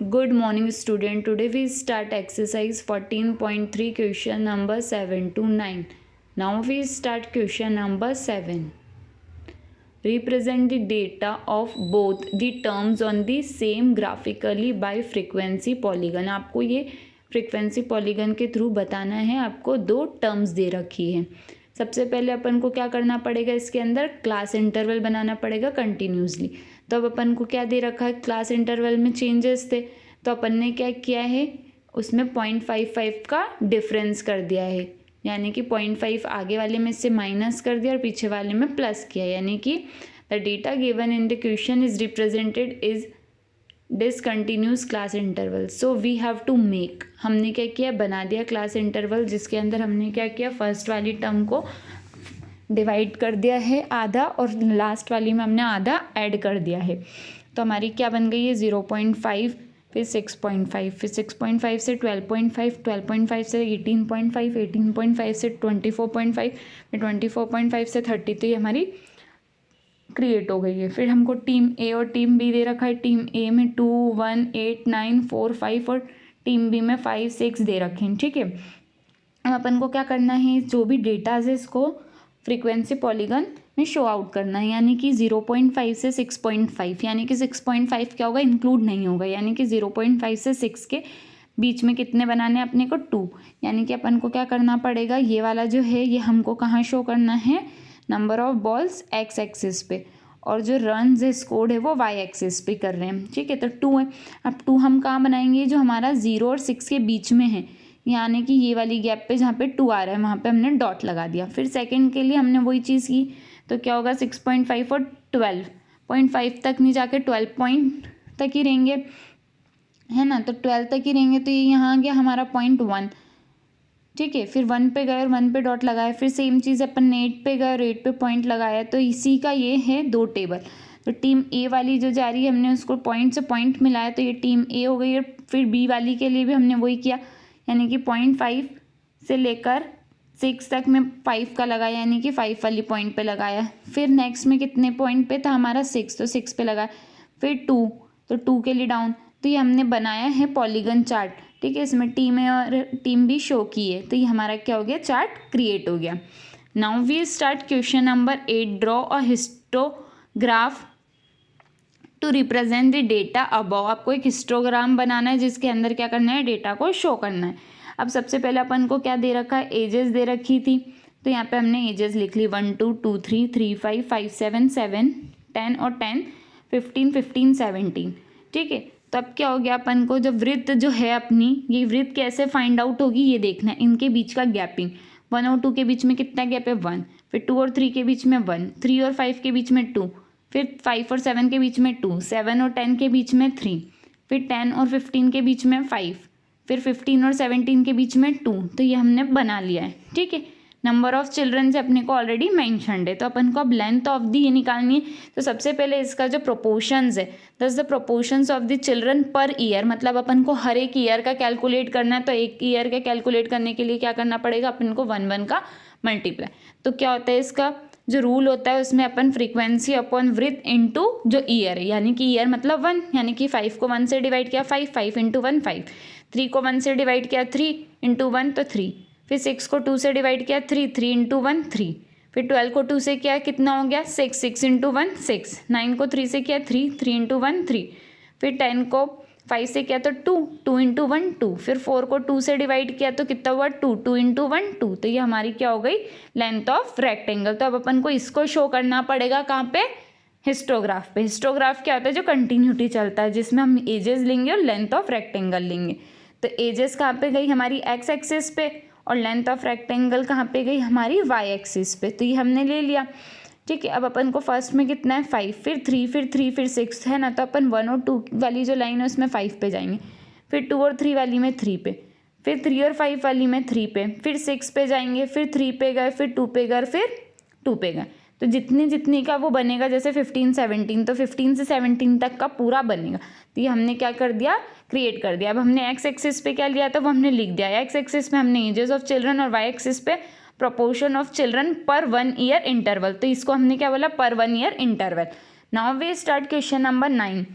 Good morning student. Today we start exercise 14.3 question number 7 to 9. Now we start question number 7. Represent the data of both the terms on the same graphically by frequency polygon. आपको ये frequency polygon के through बताना है. आपको दो terms दे रखी है. सबसे पहले अपन को क्या करना पड़ेगा, इसके अंदर क्लास इंटरवल बनाना पड़ेगा कंटिन्यूसली. तो अब अपन को क्या दे रखा है, क्लास इंटरवल में चेंजेस थे तो अपन ने क्या किया है, उसमें 0.55 का डिफरेंस कर दिया है. यानी कि 0.5 आगे वाले में से माइनस कर दिया और पीछे वाले में प्लस किया. यानी कि the data given in the question is represented is discontinuous class interval. So we have to make, हमने क्या किया, बना दिया क्लास इंटरवल जिसके अंदर हमने क्या किया, फर्स्ट वाली टर्म को डिवाइड कर दिया है आधा और लास्ट वाली में हमने आधा ऐड कर दिया है. तो हमारी क्या बन गई है 0.5, फिर 6.5, फिर 6.5 से 12.5, 12.5 से 18.5, 18.5 से 24.5, फिर 24.5 से 30. तो ये हमारी क्रिएट हो गई है. फिर हमको टीम ए और टीम बी दे रखा है. टीम ए में 2, 1, 8, 9, 4, 5 और टीम बी में 5, 6 दे रखे हैं. ठीक है, अब अपन को क्या करना है, जो भी डेटाज है इसको फ्रीक्वेंसी पॉलीगन में शो आउट करना है. यानी कि 0.5 से 6.5, यानी कि 6.5 क्या होगा, इंक्लूड नहीं होगा. यानी कि 0.5 से 6 के बीच में कितने बनाने हैं अपने को, 2. यानी कि अपन को क्या करना पड़ेगा, ये वाला जो है ये हमको कहाँ शो करना है, number of balls x axis पे, और जो रन है स्कोर्ड है वो वाई एक्सिस पे कर रहे हैं. ठीक है, तो 2 है. अब 2 हम कहाँ बनाएंगे, जो हमारा 0 और 6 के बीच में है. यानी कि ये वाली गैप पे जहाँ पे 2 आ रहा है वहाँ पे हमने डॉट लगा दिया. फिर सेकंड के लिए हमने वही चीज़ की. तो क्या होगा, 6.5 और 12.5 तक नहीं जाके 12 पॉइंट तक ही रहेंगे, है ना. तो 12 तक ही रहेंगे. तो ये यहाँ आ गया हमारा 0.1. ठीक है, फिर 1 पे गए और 1 पे डॉट लगाया. फिर सेम चीज़ अपन ने 8 पे गए और 8 पे पॉइंट लगाया. तो इसी का ये है 2 टेबल. तो टीम ए वाली जो जा रही है हमने उसको पॉइंट से पॉइंट मिलाया तो ये टीम ए हो गई. और फिर बी वाली के लिए भी हमने वही किया. यानी कि 0.5 से लेकर 6 तक में 5 का लगाया, यानी कि 5 वाली पॉइंट पे लगाया. फिर नेक्स्ट में कितने पॉइंट पे था हमारा 6, तो 6 पे लगाया. फिर 2, तो 2 के लिए डाउन. तो ये हमने बनाया है पॉलीगन चार्ट. ठीक है, इसमें टीम ए और टीम बी शो की है. तो ये हमारा क्या हो गया, चार्ट क्रिएट हो गया. Now we start question number 8. Draw a histograph to represent the data above. आपको एक हिस्टोग्राम बनाना है जिसके अंदर क्या करना है, डेटा को शो करना है. अब सबसे पहले अपन को क्या दे रखा है, एजेस दे रखी थी. तो यहाँ पे हमने एजेस लिख ली 1, 2, 2, 3, 3, 5, 5, 7, 7, 10 और 10, 15, 15, 17. ठीक है, तो अब क्या हो गया, अपन को जब वृत्त जो है अपनी, ये वृत्त कैसे फाइंड आउट होगी ये देखना है. इनके बीच का गैपिंग, 1 और 2 के बीच में कितना गैप है, 1. फिर 2 और 3 के बीच में 1, 3 और 5 के बीच में 2, फिर 5 और 7 के बीच में 2, 7 और 10 के बीच में 3, फिर 10 और 15 के बीच में 5, फिर 15 और 17 के बीच में 2. तो ये हमने बना लिया है. ठीक है, नंबर ऑफ चिल्ड्रन से अपने को ऑलरेडी मैंशनड है. तो अपन को अब लेंथ ऑफ दी ये निकालनी है. तो सबसे पहले इसका जो प्रोपोर्शंस है, दस the proportions of the children per year, मतलब अपन को हर एक ईयर का कैलकुलेट करना है. तो एक ईयर का कैलकुलेट करने के लिए क्या करना पड़ेगा, अपन को 1 का मल्टीप्लाई. तो क्या होता है, इसका जो रूल होता है उसमें अपन फ्रीक्वेंसी अपॉन वृत्त इनटू जो ईयर है, यानी कि ईयर मतलब 1. यानी कि 5 को 1 से डिवाइड किया 5, 5 इंटू 1 5, 3 को 1 से डिवाइड किया 3 इंटू 1 तो 3, फिर 6 को 2 से डिवाइड किया 3, 3 इंटू 1 3, फिर 12 को 2 से किया कितना हो गया 6, 6 इंटू 1 6, 9 को 3 से किया 3, 3 इंटू 1 3, फिर 10 को 5 से किया तो 2, 2 इंटू 1 2, फिर 4 को 2 से डिवाइड किया तो कितना हुआ 2, 2 इंटू 1 2. तो ये हमारी क्या हो गई, लेंथ ऑफ रेक्टेंगल. तो अब अपन को इसको शो करना पड़ेगा कहाँ पे, हिस्टोग्राफ पे. हिस्टोग्राफ क्या होता है, जो कंटिन्यूटी चलता है जिसमें हम एजेस लेंगे और लेंथ ऑफ रेक्टेंगल लेंगे. तो एजेस कहाँ पे गई हमारी एक्स एक्सिस पे और लेंथ ऑफ रेक्टेंगल कहाँ पे गई हमारी वाई एक्सिस पे. तो ये हमने ले लिया. ठीक है, अब अपन को फर्स्ट में कितना है 5, फिर 3, फिर 3, फिर 6 है ना. तो अपन 1 और 2 वाली जो लाइन है उसमें 5 पे जाएंगे, फिर 2 और 3 वाली में 3 पे, फिर 3 और 5 वाली में 3 पे, फिर 6 पे जाएंगे, फिर 3 पे गए, फिर 2 पे गए, फिर 2 पे गए. तो जितनी जितनी का वो बनेगा, जैसे 15 17, तो 15 से 17 तक का पूरा बनेगा. तो ये हमने क्या कर दिया, क्रिएट कर दिया. अब हमने एक्स एक्सिस पे क्या लिया था वो हमने लिख दिया. एक्स एक्सिस पे हमने एजेस ऑफ चिल्ड्रन और वाई एक्सिस पे प्रोपोर्शन ऑफ चिल्ड्रन पर 1 ईयर इंटरवल. तो इसको हमने क्या बोला, पर 1 year interval. Now we start question number 9.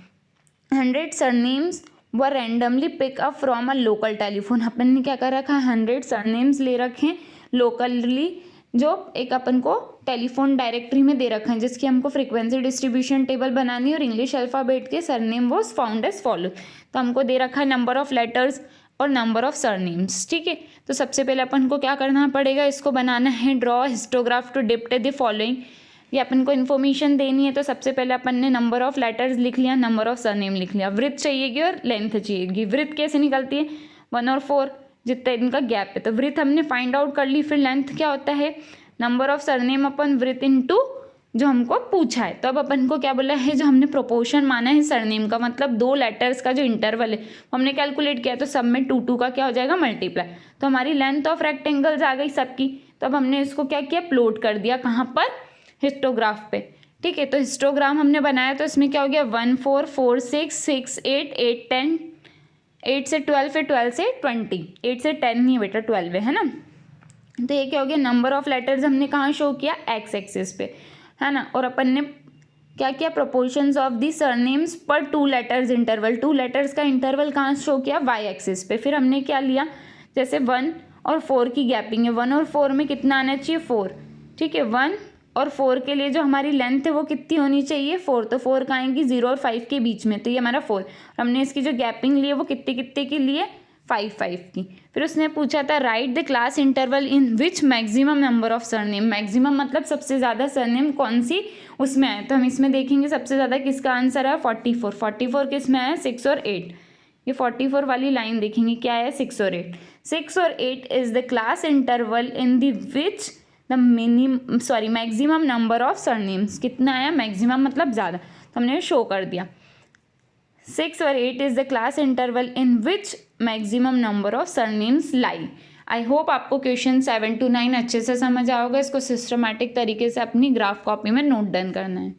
100 surnames वो randomly pick up from a local telephone. अपन ने क्या कर रखा है, 100 सरनेम्स ले रखे हैं लोकली, जो एक अपन को टेलीफोन डायरेक्टरी में दे रखा है, जिसकी हमको फ्रीक्वेंसी डिस्ट्रीब्यूशन टेबल बनानी है और इंग्लिश अल्फ़ाबेट के सरनेम वो फाउंड एज फॉलो। तो हमको दे रखा है नंबर ऑफ लेटर्स और नंबर ऑफ सरनेम्स, ठीक है। तो सबसे पहले अपन को क्या करना पड़ेगा, इसको बनाना है draw histograph to depict the following. ये अपन को इन्फॉर्मेशन देनी है, तो सबसे पहले अपन ने नंबर ऑफ लेटर्स लिख लिया, नंबर ऑफ सरनेम लिख लिया, वृत्त चाहिएगी और लेंथ चाहिएगी। वृत्त कैसे निकलती है, 1 और 4 जितना इनका गैप है, तो वृत्त हमने फाइंड आउट कर ली। फिर लेंथ क्या होता है, नंबर ऑफ सरनेम अपन वृत्त इनटू जो हमको पूछा है। तो अब अपन को क्या बोला है, जो हमने प्रोपोर्शन माना है सरनेम का, मतलब 2 लेटर्स का जो इंटरवल है हमने कैलकुलेट किया, तो सब में 2 का क्या हो जाएगा मल्टीप्लाई। तो हमारी लेंथ ऑफ रेक्टेंगल्स आ गई सबकी। तो अब हमने इसको क्या किया, प्लॉट कर दिया, कहाँ पर, हिस्टोग्राफ पे, ठीक है। तो हिस्टोग्राम हमने बनाया, तो इसमें क्या हो गया, 1 4 4 6 6 8 8 10, 8 से 12 है, 12 से 20, 8 से 10 नहीं बेटा 12 है ना। तो ये क्या हो गया, नंबर ऑफ लेटर्स हमने कहाँ शो किया, एक्स एक्सिस पे, है ना। और अपन ने क्या किया, प्रोपोर्शंस ऑफ दी सरनेम्स पर 2 लेटर्स इंटरवल, 2 लेटर्स का इंटरवल कहाँ शो किया, वाई एक्सिस पे। फिर हमने क्या लिया, जैसे 1 और 4 की गैपिंग है, 1 और 4 में कितना आना चाहिए, 4, ठीक है। 1 और 4 के लिए जो हमारी लेंथ है वो कितनी होनी चाहिए, 4, तो 4 का आएंगी 0 और 5 के बीच में, तो ये हमारा 4। हमने इसकी जो गैपिंग ली है वो कितने कितने की लिए, 5 5 की। फिर उसने पूछा था right the class interval in which maximum number of surname, maximum मतलब सबसे ज़्यादा सरनेम कौन सी उसमें आए। तो हम इसमें देखेंगे सबसे ज़्यादा किसका आंसर है, 44। 44 किस में आया, 6 और 8। ये 44 वाली लाइन देखेंगे क्या है, 6 और 8। 6 और 8 is the class interval in the which the maximum number of surnames, कितना आया, मैक्सिमम मतलब ज़्यादा, तो हमने शो कर दिया। 6 और 8 is the class interval in which maximum number of surnames lie. I hope आपको क्वेश्चन 7 to 9 अच्छे से समझ आओगे। इसको सिस्टमेटिक तरीके से अपनी ग्राफ कॉपी में नोट डन करना है।